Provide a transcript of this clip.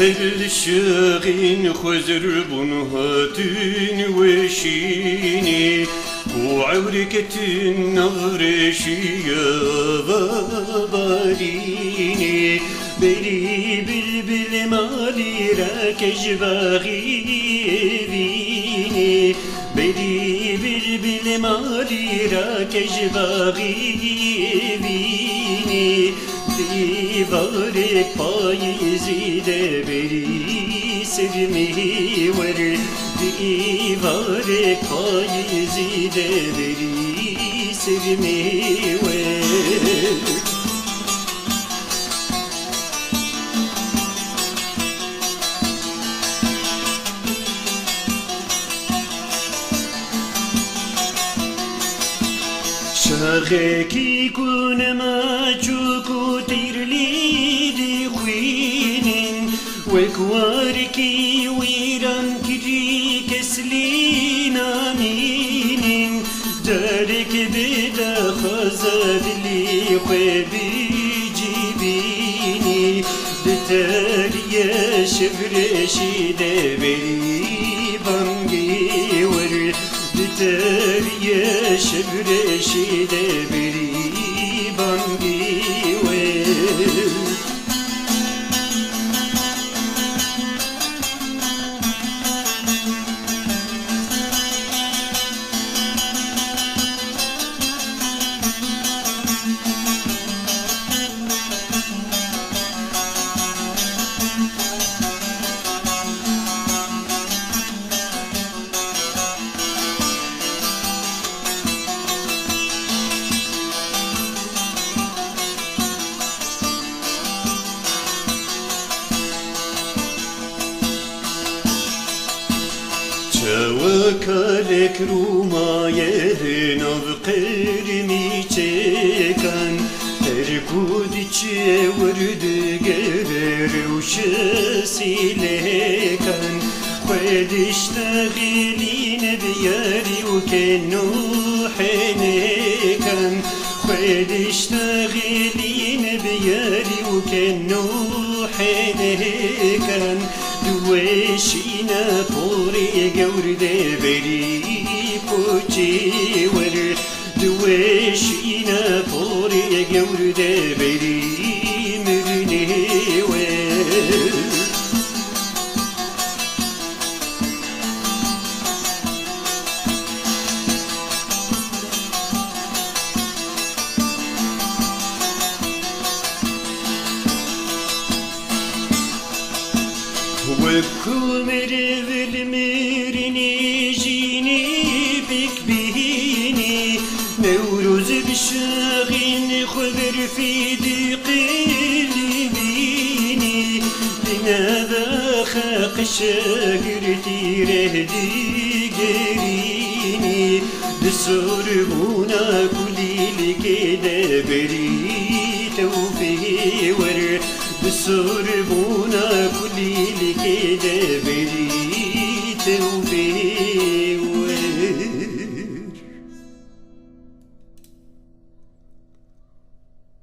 الشاغين خزر بنهاتين وشيني وعوركة النغر شيا باريني بري بلبل مالي راكج باغيبيني بري بلبل مالي راكج باغيبيني دیوار پاییزی ده بری سرمی ور دیوار پاییزی ده بری سرمی ور شاغکی کنما چوکو تیرلی دی خوینین وکوارکی ویران کری کسلی نامینین دارک بدا خزادلی خوابی جیبینی دتاری شبرشی دبری بانگی ور دتاری شبرشی دبری بانگی ور وكالك روما يرن بقرمي چكن تركود چه ورد گرر وشسي لكن خدش تغيلين بياري وكنو حنكن خدش تغيلين بياري وكنو حنكن دوشينا بوري جورد بري بوچي ور دوشينا بوري جورد بري مرني ور وكمر بالمرني جيني بك بيني نوروز بشاغين خبر في دقلبيني لنذا خاق الشاقر تيرهدي قريني بسربونا كلي لكده بري توفي ور بسربونا كلي لكده بري توفي